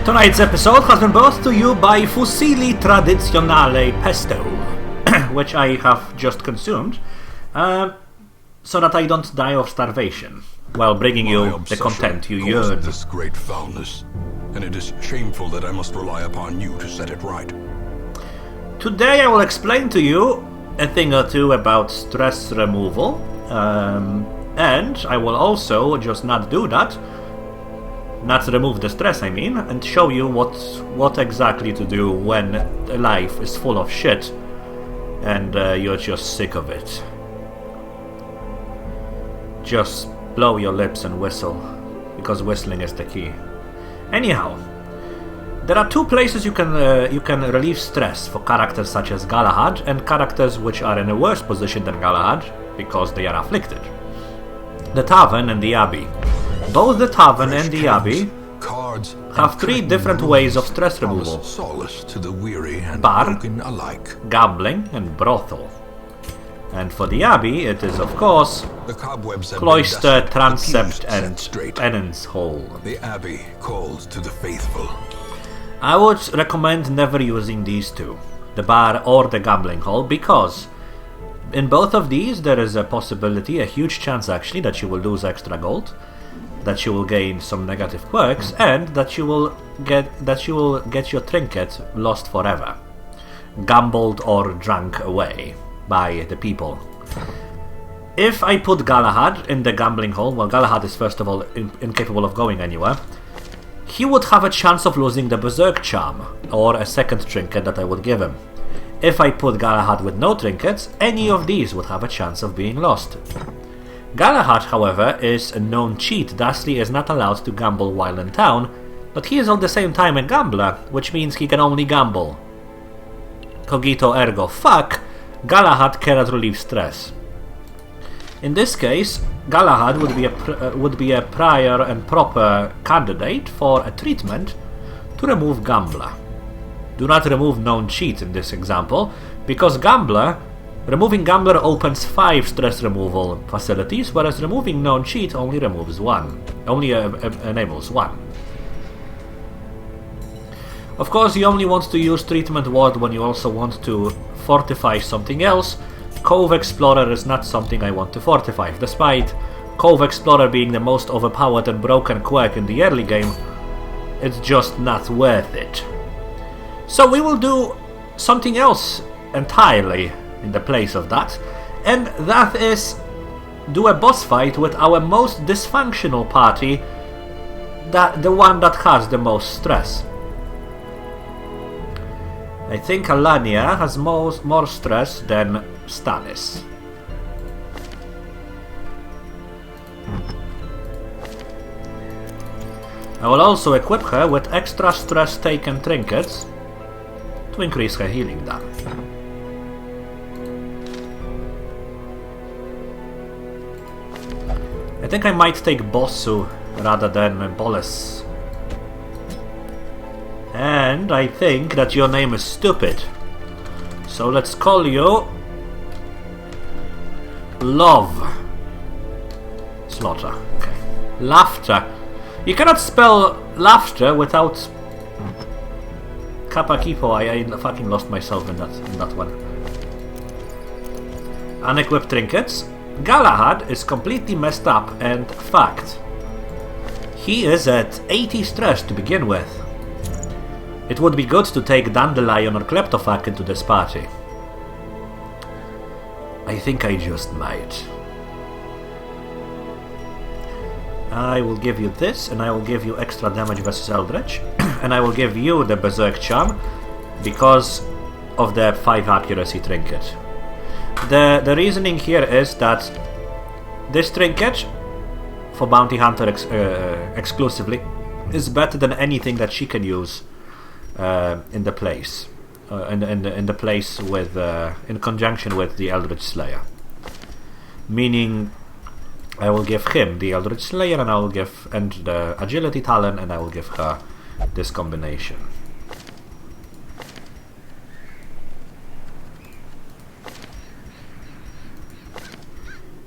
Tonight's episode has been brought to you by Fusilli Tradizionale Pesto, which I have just consumed, so that I don't die of starvation, while bringing you the content you yearn. This great foulness, and it is shameful that I must rely upon you to set it right. Today I will explain to you a thing or two about stress removal, and I will also just not do that, not remove the stress I mean, and show you what exactly to do when life is full of shit and you're just sick of it. Just blow your lips and whistle, because whistling is the key. Anyhow, there are two places you can relieve stress for characters such as Galahad and characters which are in a worse position than Galahad because they are afflicted. The Tavern and the Abbey. Both the Tavern and the Abbey have three different ways of stress removal: solace to the weary and bar, broken alike. gambling, and brothel. And for the Abbey, it is of course The cobwebs have cloister, been dusted, transept, the pews and set straight. penance hall. The Abbey calls to the faithful. I would recommend never using these two, the bar or the gambling hall, because in both of these there is a possibility, a huge chance actually, that you will lose extra gold, that you will gain some negative quirks, and that you will get your trinket lost forever, gambled or drunk away by the people. If I put Galahad in the gambling hall, well, Galahad is first of all incapable of going anywhere, he would have a chance of losing the Berserk Charm, or a second trinket that I would give him. If I put Galahad with no trinkets, any of these would have a chance of being lost. Galahad, however, is a known cheat. Dastly is not allowed to gamble while in town, but he is at the same time a gambler, which means he can only gamble. Cogito ergo fuck, Galahad cannot relieve stress. In this case, Galahad would be a prior and proper candidate for a treatment to remove Gambler. Do not remove known cheat in this example, because removing Gambler opens 5 stress removal facilities, whereas removing known cheat only enables 1. Of course, you only want to use treatment ward when you also want to fortify something else. Cove Explorer is not something I want to fortify, despite Cove Explorer being the most overpowered and broken quirk in the early game. It's just not worth it. So we will do something else entirely in the place of that, and that is do a boss fight with our most dysfunctional party, the one that has the most stress. I think Alania has more stress than Stannis. I will also equip her with extra stress taken trinkets to increase her healing damage. I think I might take Bossu rather than Bolas. And I think that your name is stupid. So let's call you Love. Slaughter. Okay. Laughter. You cannot spell laughter without Kappa Kipo. I fucking lost myself in that one. Unequipped trinkets. Galahad is completely messed up and fucked. He is at 80 stress to begin with. It would be good to take Dandelion or Kleptofak into this party. I think I just might. I will give you this, and I will give you extra damage versus Eldritch, and I will give you the Berserk Charm because of the 5 accuracy trinket. The reasoning here is that this trinket, for Bounty Hunter exclusively, is better than anything that she can use in the place, in the place with in conjunction with the Eldritch Slayer. Meaning, I will give him the Eldritch Slayer, and I will give the Agility Talon, and I will give her this combination.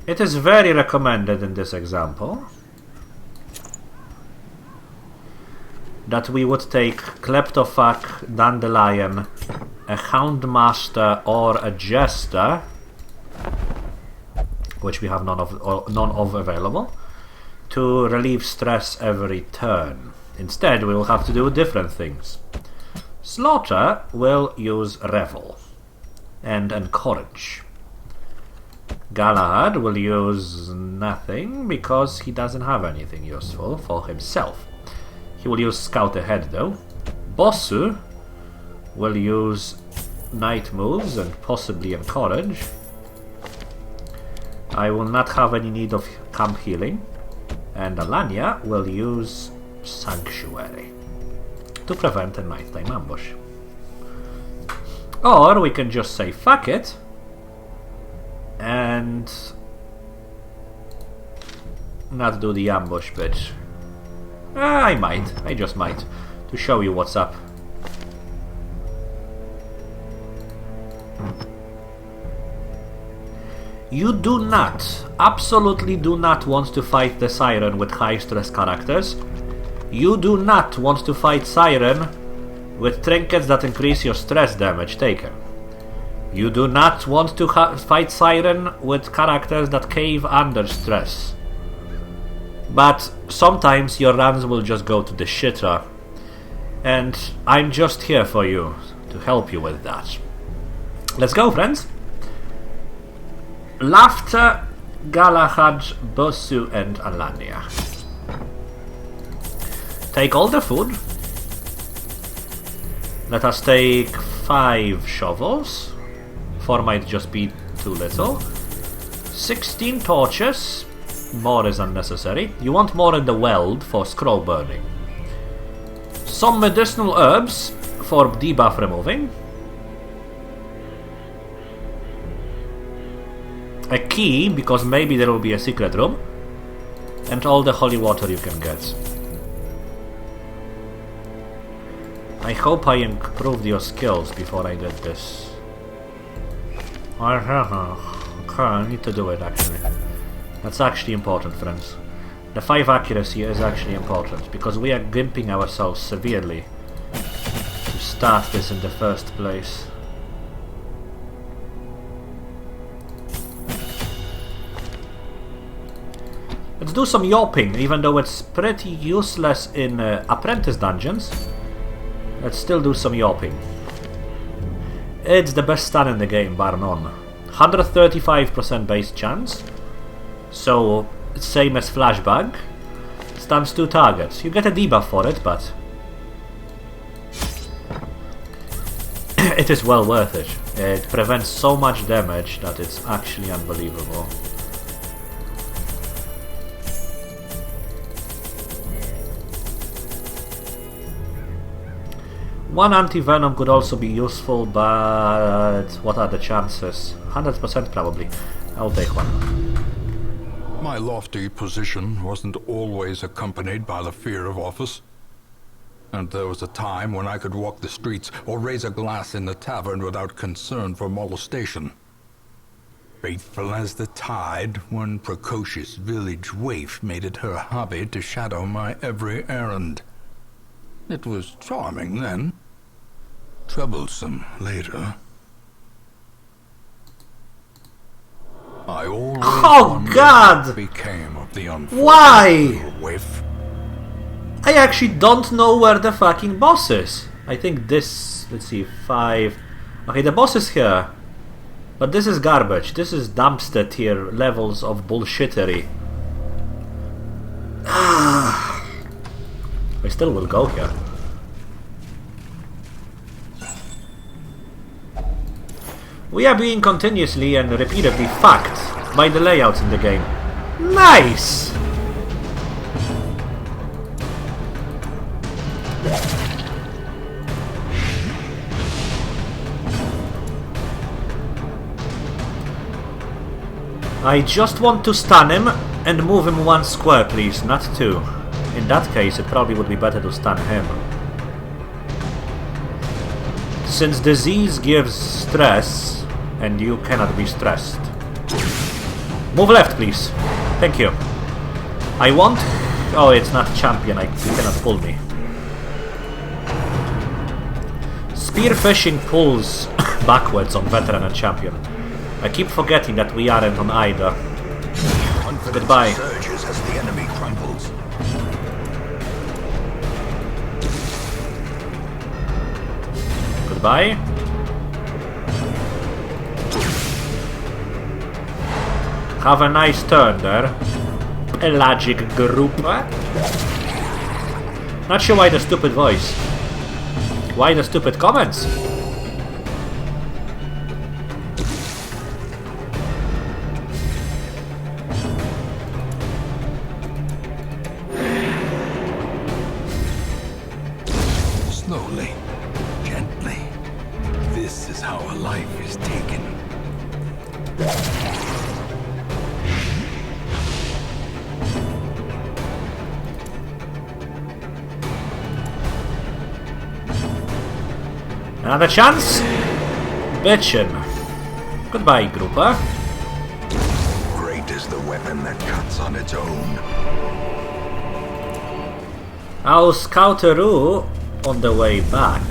It is very recommended in this example that we would take Kleptophag, Dandelion, a Houndmaster or a Jester, which we have none of available, to relieve stress every turn. Instead, we will have to do different things. Slaughter will use Revel and Encourage. Galahad will use nothing because he doesn't have anything useful for himself. He will use Scout Ahead though. Bossu will use Night Moves and possibly Encourage. I will not have any need of Camp Healing. And Alanya will use Sanctuary to prevent a nighttime ambush. Or we can just say fuck it and not do the ambush bit. I just might, to show you what's up. You do not, absolutely do not want to fight the Siren with high stress characters. You do not want to fight Siren with trinkets that increase your stress damage taken. You do not want to fight Siren with characters that cave under stress. But sometimes your runs will just go to the shitter. And I'm just here for you, to help you with that. Let's go, friends! Laughter, Galahad, Bossu and Alanya. Take all the food. Let us take 5 shovels. 4 might just be too little. 16 torches. More is unnecessary. You want more in the weld for scroll burning. Some medicinal herbs for debuff removing. A key, because maybe there will be a secret room. And all the holy water you can get. I hope I improved your skills before I did this. I need to do it actually. That's actually important, friends. The 5 accuracy is actually important, because we are gimping ourselves severely to start this in the first place. Let's do some yawping, even though it's pretty useless in apprentice dungeons. Let's still do some yawping. It's the best stun in the game, bar none. 135% base chance. So, same as Flashbang. Stuns 2 targets. You get a debuff for it, but it is well worth it. It prevents so much damage that it's actually unbelievable. One anti-venom could also be useful, but what are the chances? 100% probably. I'll take one. My lofty position wasn't always accompanied by the fear of office. And there was a time when I could walk the streets or raise a glass in the tavern without concern for molestation. Faithful as the tide, one precocious village waif made it her hobby to shadow my every errand. It was charming then, troublesome later. I always God! What became of the unfortunate Why? waif. I actually don't know where the fucking boss is. I think this... let's see, 5... Okay, the boss is here. But this is garbage. This is dumpster tier levels of bullshittery. I still will go here. We are being continuously and repeatedly fucked by the layouts in the game. Nice! I just want to stun him and move him 1 square, please, not 2. In that case, it probably would be better to stun him. Since disease gives stress, and you cannot be stressed. Move left, please. Thank you. I want... oh, it's not champion, you cannot pull me. Spearfishing pulls backwards on veteran and champion. I keep forgetting that we aren't on either. Goodbye. Surges as the enemy crumbles. Goodbye. Have a nice turn there. Pelagic group. Not sure why the stupid voice. Why the stupid comments? Slowly, gently. This is how a life is taken. Another chance? Bitchin'. Goodbye, grouper. Great is the weapon that cuts on its own. I'll scouteroo on the way back.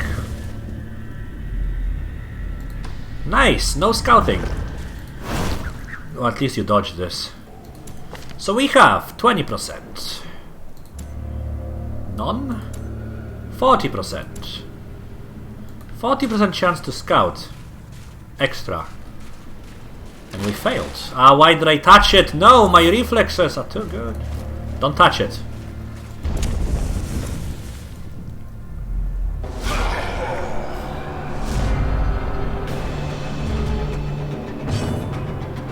Nice, no scouting. Well, at least you dodged this. So we have 20%. None? 40%. 40% chance to scout. Extra. And we failed. Ah, why did I touch it? No, my reflexes are too good. Don't touch it.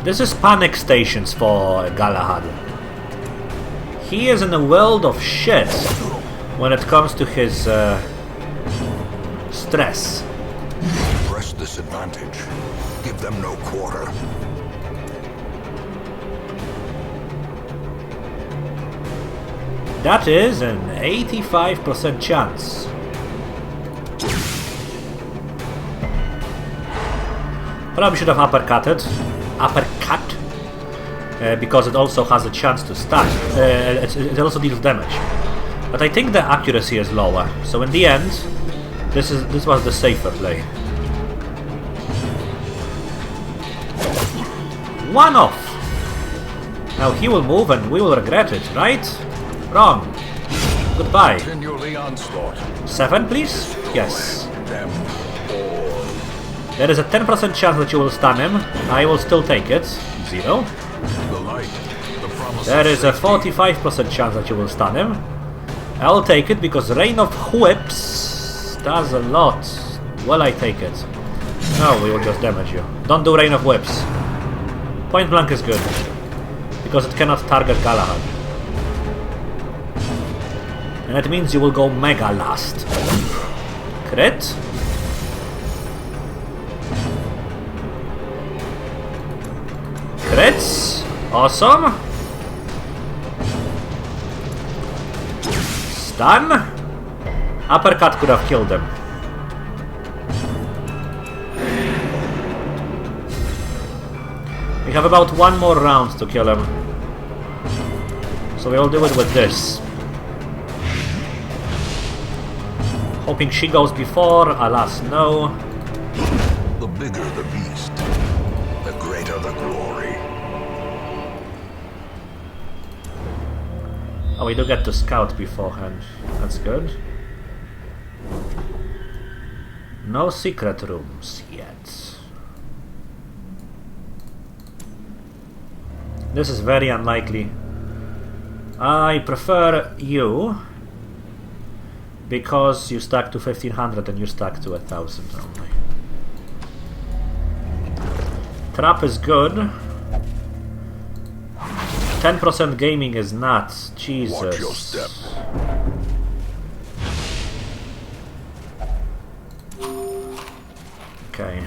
This is panic stations for Galahad. He is in a world of shit when it comes to his stress. Press this advantage. Give them no quarter. That is an 85% chance. Probably should have uppercutted. Because it also has a chance to stack. It also deals damage. But I think the accuracy is lower. So in the end, this was the safer play. One off! Now he will move and we will regret it, right? Wrong. Goodbye. Continue the onslaught. 7, please? Yes. Them all. There is a 10% chance that you will stun him. I will still take it. 0. The light. The promise. There is a 45% chance that you will stun him. I'll take it because Rain of Whips does a lot. Well, I take it. No, we will just damage you. Don't do Rain of Whips. Point blank is good. Because it cannot target Galahad. And that means you will go Mega last. Crit. Crits. Awesome. Stun. Uppercut could have killed him. We have about one more round to kill him. So we'll do it with this. Hoping she goes before, alas no. The bigger the beast, the greater the glory. Oh, we do get to scout beforehand. That's good. No secret rooms yet. This is very unlikely. I prefer you because you stack to 1500 and you stack to 1000 only. Trap is good. 10% gaming is not. Jesus. Watch your step. Okay.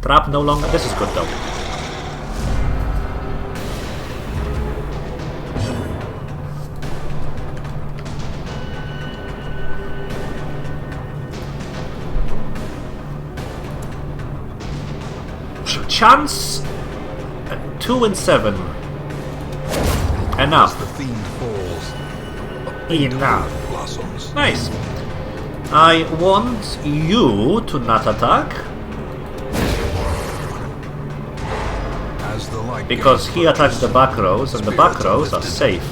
Trap no longer. This is good though. Chance 2 and 7. As Enough. the fiend falls, Enough. blossoms. Nice. I want you to not attack. As the light Because gains he attacks the purpose, back rows, and the back spirits rows are lifted, safe.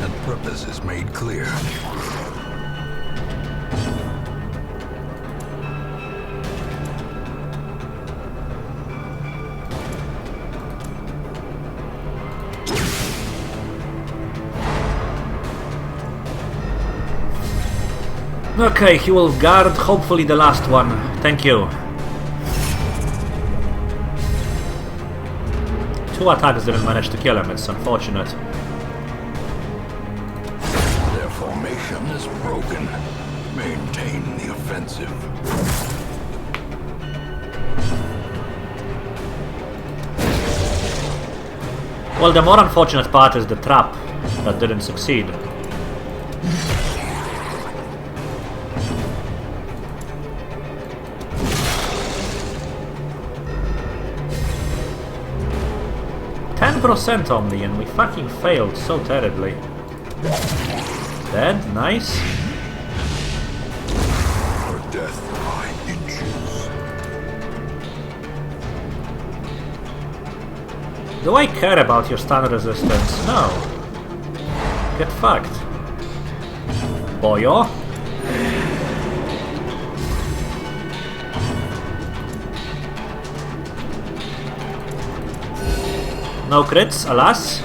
and purpose is made clear. Okay, he will guard hopefully the last one. Thank you. 2 attacks didn't manage to kill him, it's unfortunate. Their formation is broken. Maintain the offensive. Well, the more unfortunate part is the trap that didn't succeed. % only, and we fucking failed so terribly. Dead, nice. For death by inches. Do I care about your stun resistance? No. Get fucked. Boyo. No crits, alas.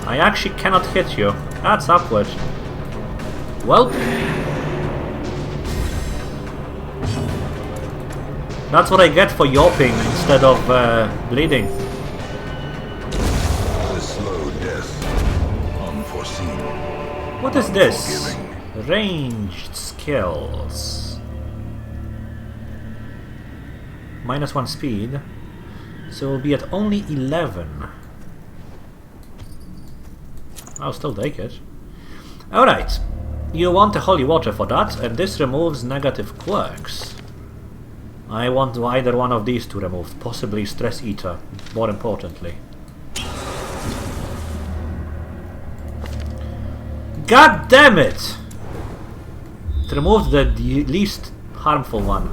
I actually cannot hit you. That's upward. Well. That's what I get for yawping instead of bleeding. What is this? Ranged skills. -1 speed. So we'll be at only 11. I'll still take it. Alright. You want the holy water for that, and this removes negative quirks. I want either one of these to remove, possibly Stress Eater, more importantly. God damn it! It removed the least harmful one.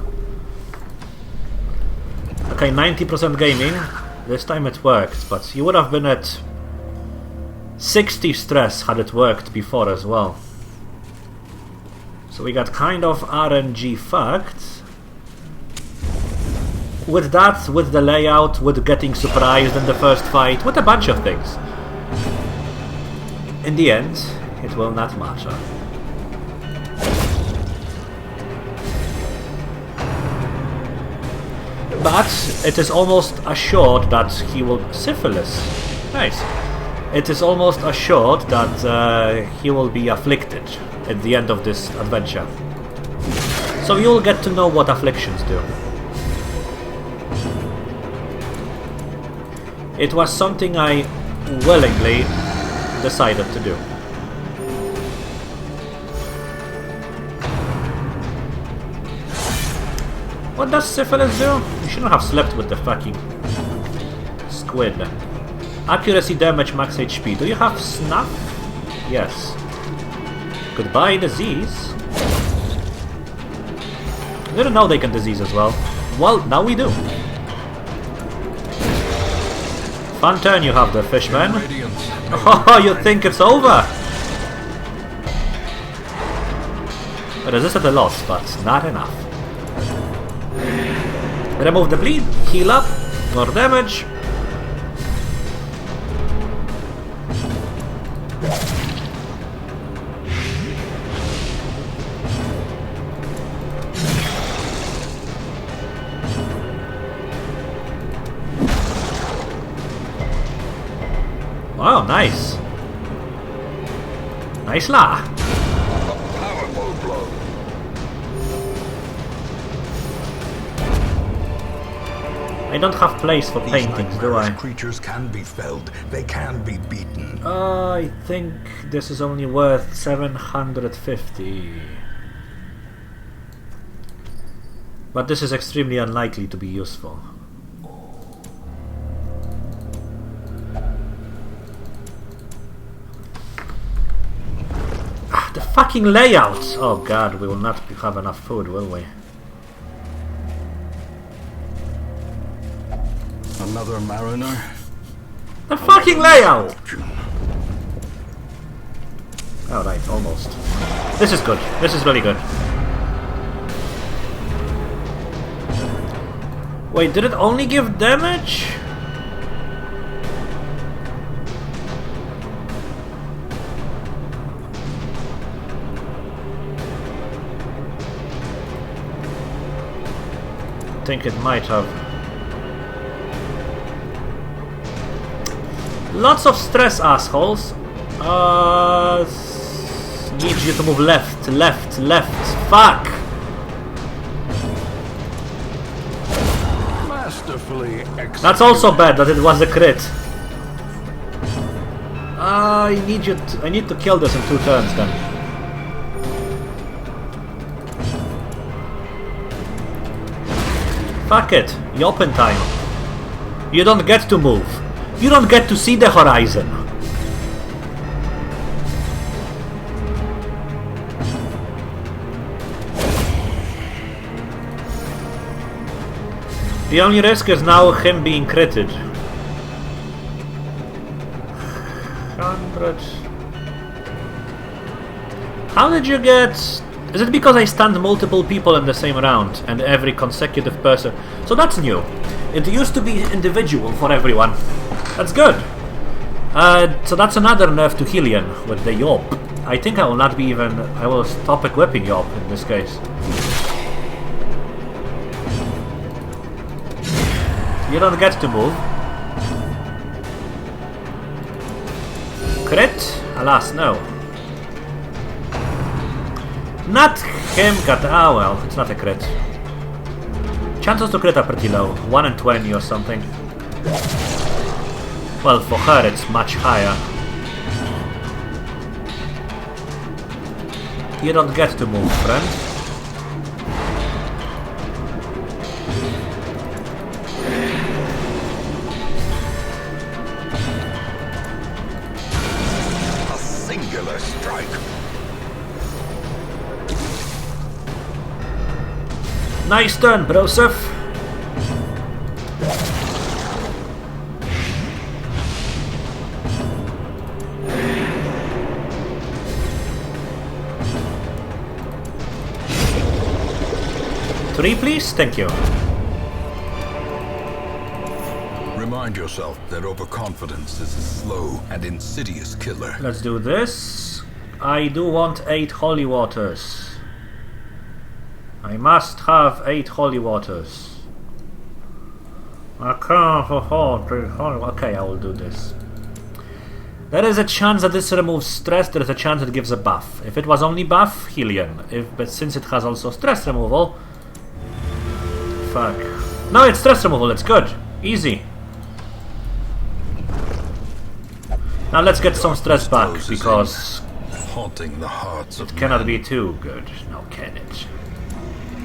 Okay, 90% gaming. This time it worked, but you would have been at 60 stress had it worked before as well. So we got kind of RNG fucked. With that, with the layout, with getting surprised in the first fight, with a bunch of things. In the end, it will not matter. But it is almost assured that he will... Syphilis. Nice. It is almost assured that he will be afflicted at the end of this adventure. So you'll get to know what afflictions do. It was something I willingly decided to do. What does Syphilis do? You shouldn't have slept with the fucking squid. Accuracy, damage, max HP. Do you have snuff? Yes. Goodbye, disease. I didn't know they can disease as well. Well, now we do. Fun turn you have there, fishman. Oh, you think it's over? Resisted a lot, but not enough. Remove the bleed, heal up, more damage. Wow, nice. Nice la. Powerful blow. I don't have place for These paintings, do I? nightmarish creatures can be felled. They can be beaten. I think this is only worth 750. But this is extremely unlikely to be useful. Ah, the fucking layouts! Oh god, we will not have enough food, will we? Another mariner? The fucking layout! Alright, almost. This is good. This is really good. Wait, did it only give damage? I think it might have. Lots of stress, assholes. Need you to move left, left, left. Fuck! Masterfully executed. That's also bad that it was a crit. I need to kill this in 2 turns then. Fuck it. Yopen time. You don't get to move. You don't get to see the horizon. The only risk is now him being critted. 100. How did you get... Is it because I stunned multiple people in the same round and every consecutive person? So that's new. It used to be individual for everyone. That's good. So that's another nerf to Hylian with the Yop. I think I will not be even... I will stop equipping Yop in this case. You don't get to move. Crit? Alas, no. Not him got... Ah well, it's not a crit. Chances to crit are pretty low. 1 in 20 or something. Well, for her it's much higher. You don't get to move, friend. A singular strike. Nice turn, Broseph. Three, please? Thank you. Remind yourself that overconfidence is a slow and insidious killer. Let's do this. I do want 8 holy waters. I must have 8 holy waters. I can't afford 3 holy. Okay, I will do this. There is a chance that this removes stress. There is a chance it gives a buff. If it was only buff, Hylian. But since it has also stress removal, fuck. No, it's stress removal. It's good. Easy. Now let's get some stress back because haunting the hearts of it cannot be too good. No, can it?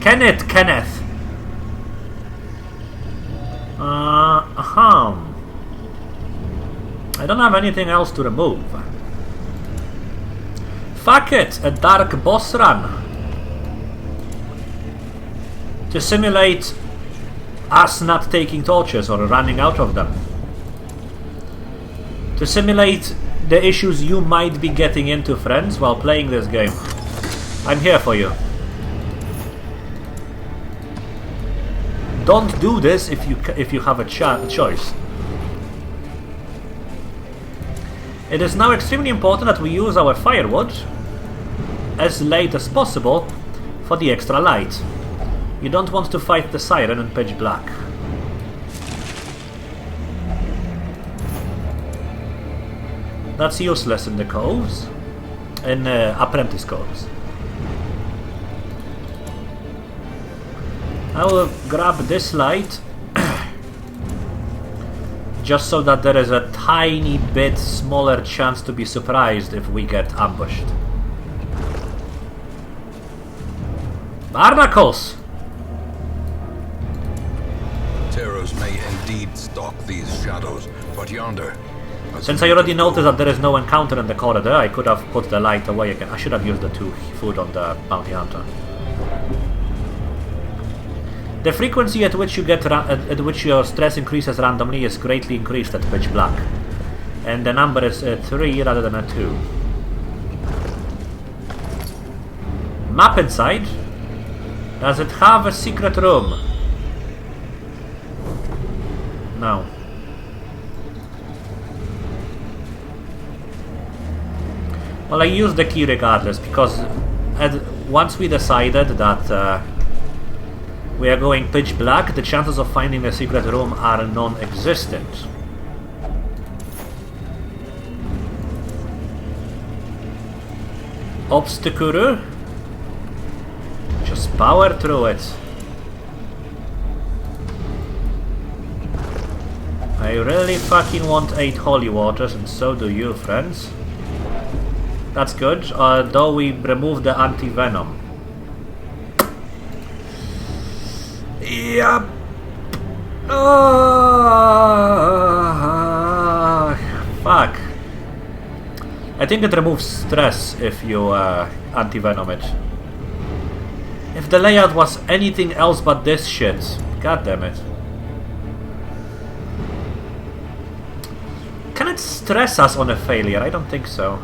Kenneth! I don't have anything else to remove. Fuck it! A dark boss run. To simulate us not taking torches or running out of them. To simulate the issues you might be getting into, friends, while playing this game. I'm here for you. Don't do this if you have a choice. It is now extremely important that we use our firewood as late as possible for the extra light. You don't want to fight the Siren in pitch black. That's useless in the coves. In apprentice coves. I will grab this light just so that there is a tiny bit smaller chance to be surprised if we get ambushed. Barnacles! Terrors may indeed stalk these shadows, but yonder... Since I already noticed that there is no encounter in the corridor, I could have put the light away again. I should have used the 2 food on the bounty hunter. The frequency at which your stress increases randomly is greatly increased at pitch black, and the number is 3 rather than a 2. Map inside. Does it have a secret room? No. Well, I used the key regardless, because once we decided that we are going pitch black, the chances of finding a secret room are non-existent. Obstacle? Just power through it. I really fucking want 8 holy waters, and so do you, friends. That's good, though we remove the anti-venom. Yep. Fuck. I think it removes stress if you anti-venom it. If the layout was anything else but this shit, god damn it. Can it stress us on a failure? I don't think so.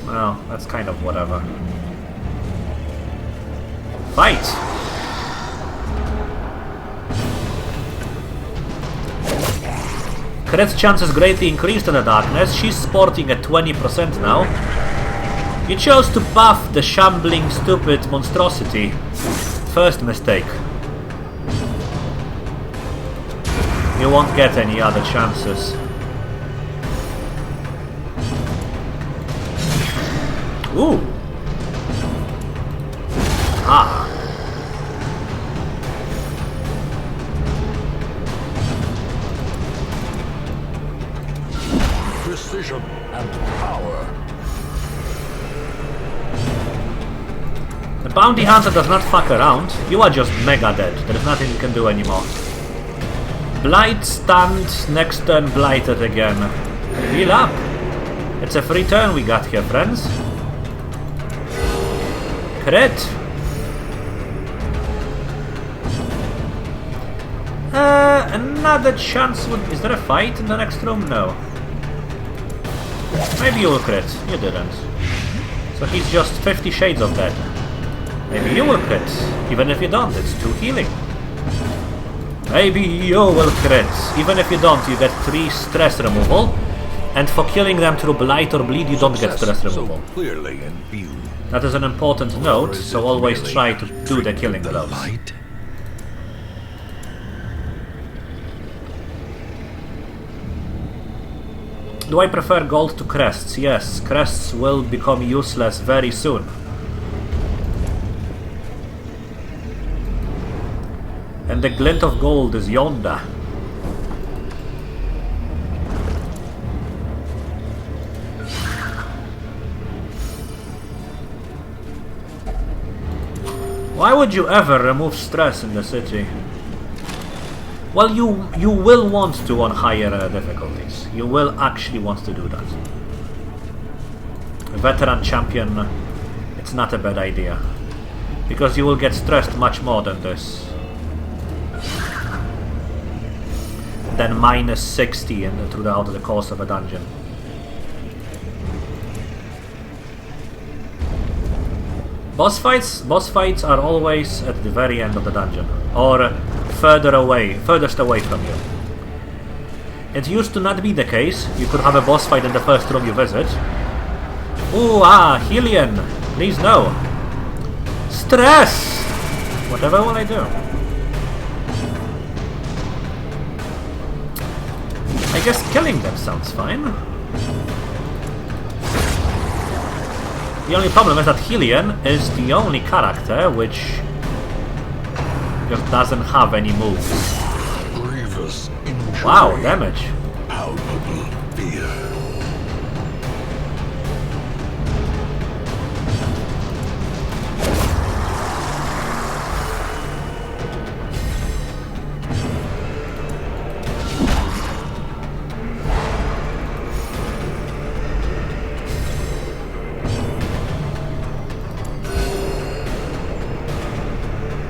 Well, that's kind of whatever. Fight! Crit's chances greatly increased in the darkness. She's sporting at 20% now. You chose to buff the shambling, stupid monstrosity. First mistake. You won't get any other chances. Ooh! Ah! Precision and power. The bounty hunter does not fuck around. You are just mega dead. There is nothing you can do anymore. Blight stand, next turn blighted again. Heal up! It's a free turn we got here, friends. Crit! Another chance would... Is there a fight in the next room? No. Maybe you will crit. You didn't. So he's just 50 shades of dead. Maybe you will crit. Even if you don't, it's 2 healing. Maybe you will crit. Even if you don't, you get 3 stress removal. And for killing them through blight or bleed, you don't get stress removal. So clearly in view. That is an important note, so always try to do the killing blows. Do I prefer gold to crests? Yes, crests will become useless very soon. And the glint of gold is yonder. Why would you ever remove stress in the city? Well, you will want to on higher difficulties. You will actually want to do that. A veteran champion, it's not a bad idea. Because you will get stressed much more than this. Than minus 60 throughout the course of a dungeon. Boss fights are always at the very end of the dungeon, or furthest away from you. It used to not be the case. You could have a boss fight in the first room you visit. Ooh, Helion, please no. Stress! Whatever will I do? I guess killing them sounds fine. The only problem is that Helion is the only character which just doesn't have any moves. Wow, damage. Palpable fear.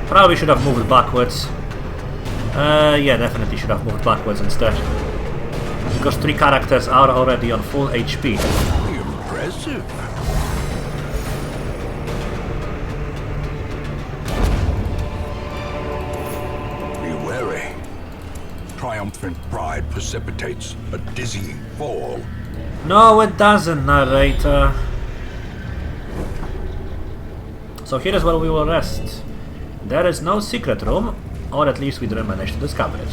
Probably should have moved backwards. Yeah, definitely should have moved backwards instead. Because 3 characters are already on full HP. Impressive. Be wary. Triumphant pride precipitates a dizzying fall. No, it doesn't, narrator. So here is where we will rest. There is no secret room, or at least we didn't manage to discover it.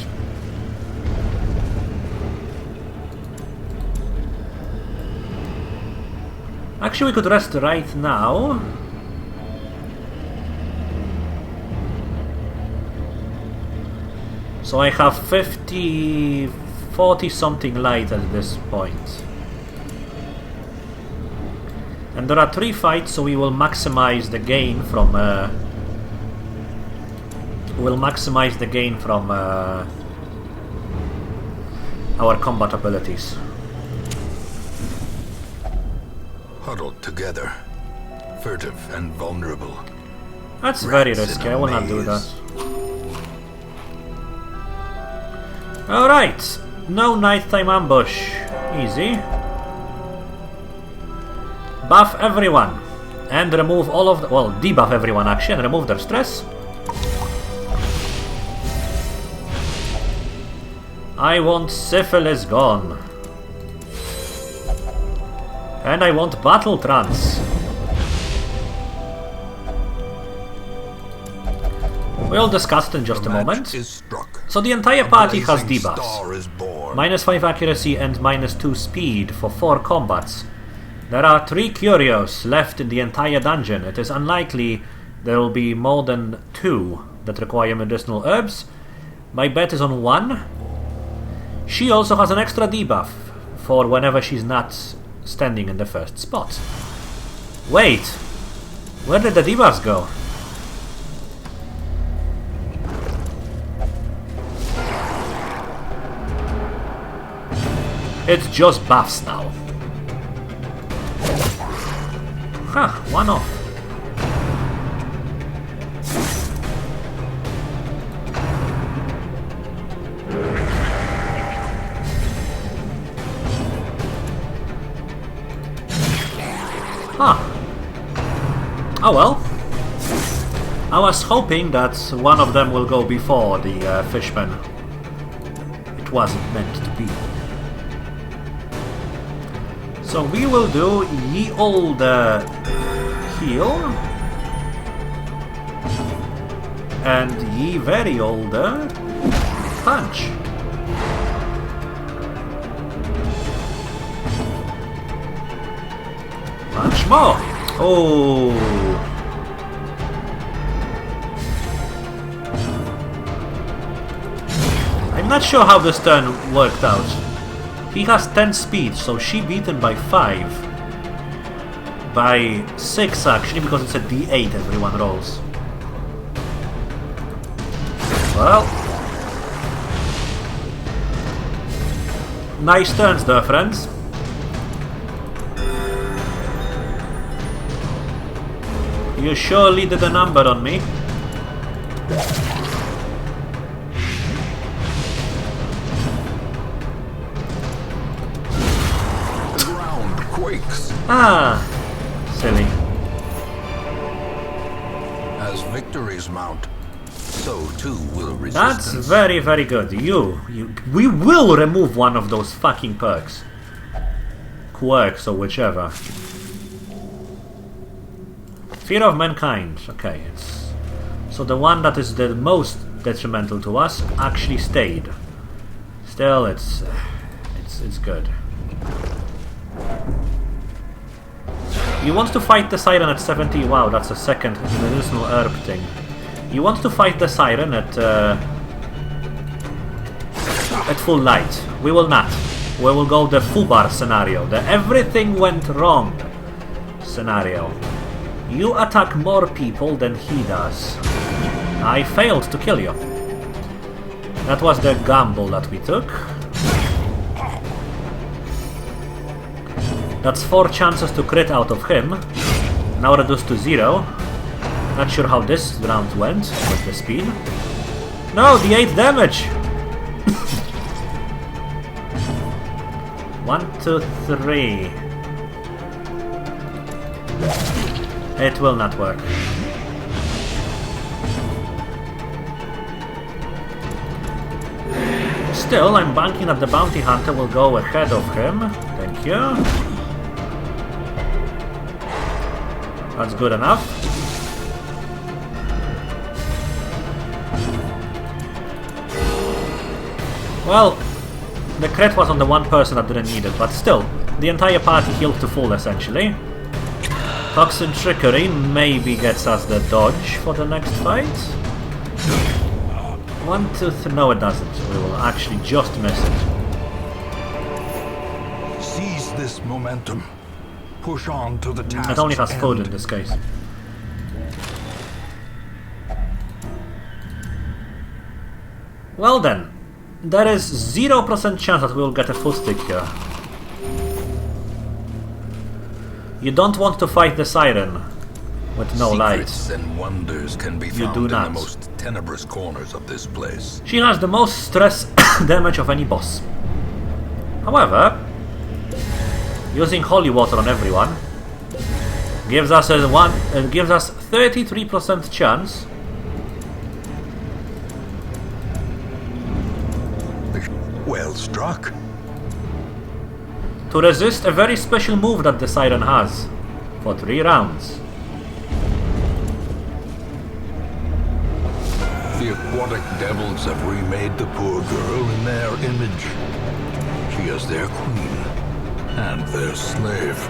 Actually, we could rest right now. So I have 40 something light at this point. And there are 3 fights, so we will maximize the gain from our combat abilities. Huddled together, furtive and vulnerable. That's very Rats in risky, a I will not do that. maze. Alright, no nighttime ambush. Easy. Buff everyone. And remove all of the... well, debuff everyone actually and remove their stress. I want syphilis gone. And I want battle trance. We'll discuss it in just a moment. Is struck. So the entire party has Blazing debuffs. star is born. -5 accuracy and -2 speed for 4 combats. There are 3 curios left in the entire dungeon. It is unlikely there will be more than 2 that require medicinal herbs. My bet is on 1. She also has an extra debuff for whenever she's not standing in the first spot. Wait! Where did the debuffs go? It's just buffs now. Huh, 1 off. Huh. Oh well. I was hoping that one of them will go before the fishman. It wasn't meant to be. So we will do ye old heal and ye very old punch. Punch more. Oh. I'm not sure how this turn worked out. He has 10 speed, so she beaten by 5. By 6 actually, because it's a d8 everyone rolls. Well. Nice turns there, friends. You surely did a number on me. Quakes. Ah, silly. As victories mount, so too will resistance. That's very, very good. We will remove one of those fucking perks. Quirks or whichever. Fear of mankind. Okay, it's... so the one that is the most detrimental to us actually stayed. Still, it's good. You want to fight the Siren at 70... wow, that's a second medicinal herb thing. You want to fight the Siren at... at full light. We will not. We will go the Fubar scenario, the everything went wrong scenario. You attack more people than he does. I failed to kill you. That was the gamble that we took. That's 4 chances to crit out of him. Now reduced to 0. Not sure how this round went with the speed. No, the 8 damage! 1, 2, 3. It will not work. Still, I'm banking that the bounty hunter will go ahead of him. Thank you. That's good enough. Well, the crit was on the one person that didn't need it, but still, the entire party healed to full essentially. Toxin Trickery maybe gets us the dodge for the next fight. 1, 2, 3. No, it doesn't. We will actually just miss it. Seize this momentum. Push on to the task. It only has food in this case. Well then, there is 0% chance that we will get a foot stick here. You don't want to fight the Siren with no light. Secrets and wonders can be You found do in not. the most tenebrous corners of this place. She has the most stress damage of any boss. However, using holy water on everyone gives us a 33% chance Well struck. to resist a very special move that the Siren has for 3 rounds. The aquatic devils have remade the poor girl in their image. She is their queen and their slave.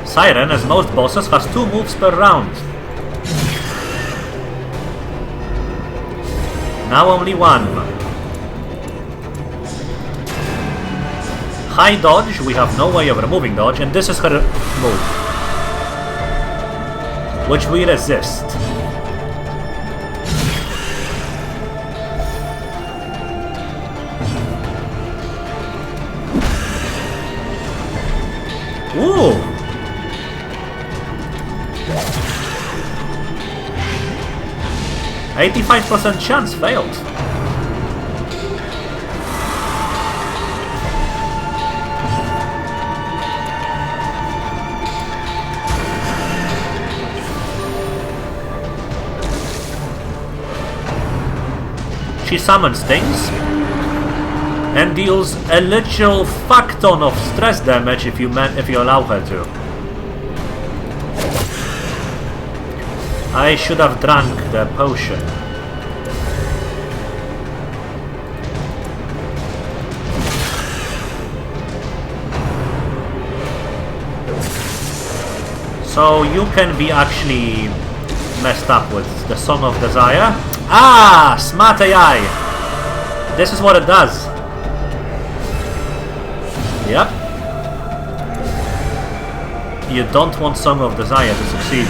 Siren, as most bosses, has 2 moves per round. Now only 1. High dodge, we have no way of removing dodge, and this is her move, which we resist. Ooh! 85% chance failed. She summons things and deals a literal fuck ton of stress damage if you allow her to. I should have drunk the potion. So you can be actually messed up with the Song of Desire. Ah! Smart AI! This is what it does. Yep. You don't want Song of Desire to succeed.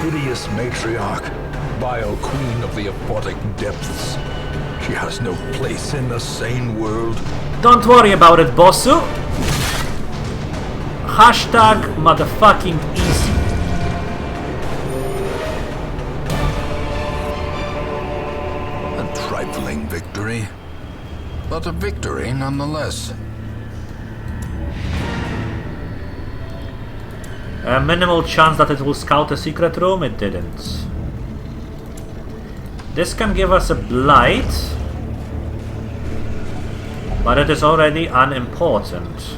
Hideous matriarch, vile queen of the aquatic depths. She has no place in the sane world. Don't worry about it, bossu. Hashtag motherfucking easy. A trifling victory, but a victory nonetheless. A minimal chance that it will scout a secret room? It didn't. This can give us a blight, but it is already unimportant.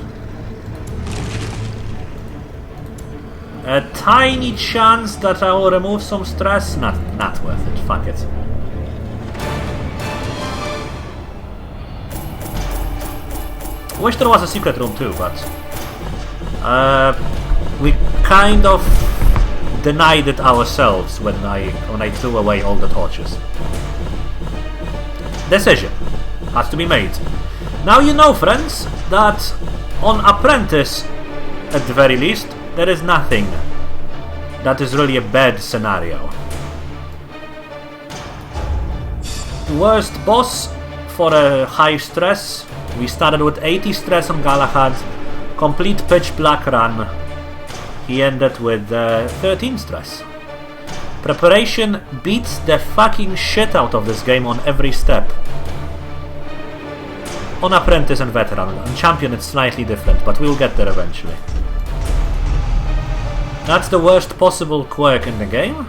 A tiny chance that I will remove some stress? Not worth it, fuck it. Wish there was a secret room too, but we kind of denied it ourselves when I threw away all the torches. Decision has to be made. Now you know, friends, that on Apprentice, at the very least, there is nothing that is really a bad scenario. Worst boss for a high stress. We started with 80 stress on Galahad, complete pitch black run. He ended with 13 stress. Preparation beats the fucking shit out of this game on every step. On Apprentice and Veteran. On Champion it's slightly different, but we'll get there eventually. That's the worst possible quirk in the game.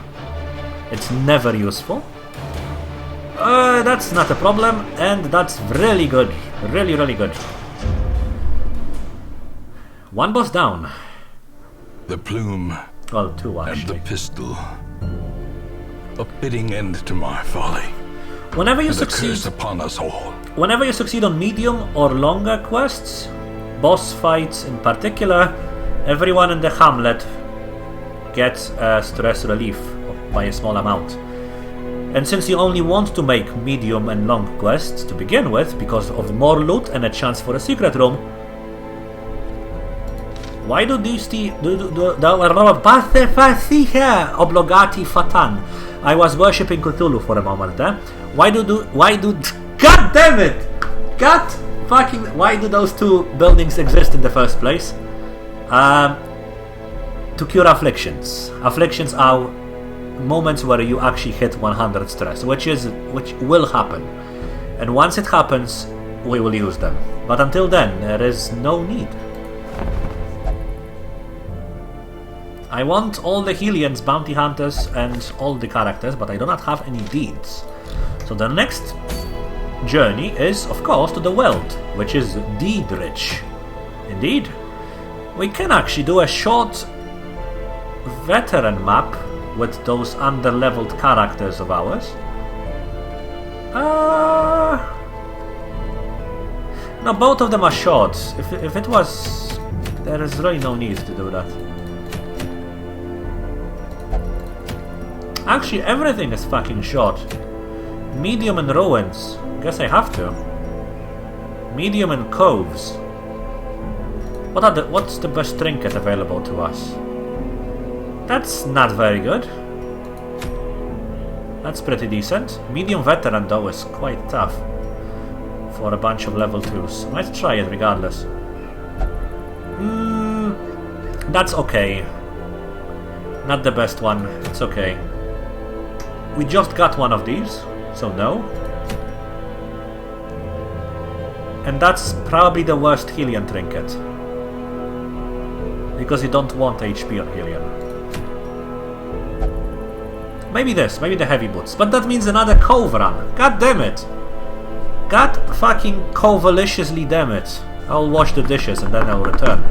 It's never useful. That's not a problem, and that's really good. Really, really good. One boss down. The plume. Well, two actually. And the pistol. A fitting end to my folly. Whenever you and succeed, a curse upon us all. Whenever you succeed on medium or longer quests, boss fights in particular, everyone in the hamlet gets stress relief by a small amount. And since you only want to make medium and long quests to begin with, because of more loot and a chance for a secret room, why do these oblogati fatan? I was worshipping Cthulhu for a moment there. Why do God damn it! God fucking, why do those two buildings exist in the first place? To cure afflictions. Afflictions are moments where you actually hit 100 stress, which will happen. And once it happens, we will use them. But until then, there is no need. I want all the Hellions, bounty hunters, and all the characters, but I do not have any deeds. So the next journey is, of course, to the world, which is deed rich. Indeed. We can actually do a short veteran map with those under-leveled characters of ours. No, both of them are short. If it was... there is really no need to do that. Actually, everything is fucking short. Medium and ruins. Guess I have to. Medium and coves. What's the best trinket available to us? That's not very good. That's pretty decent. Medium veteran though is quite tough for a bunch of level 2s. Let's try it regardless. That's okay. Not the best one. It's okay. We just got one of these, so no. And that's probably the worst Hellion trinket. Because you don't want HP on Hellion. Maybe this, maybe the heavy boots. But that means another cove run. God damn it. God fucking covaliciously damn it. I'll wash the dishes and then I'll return.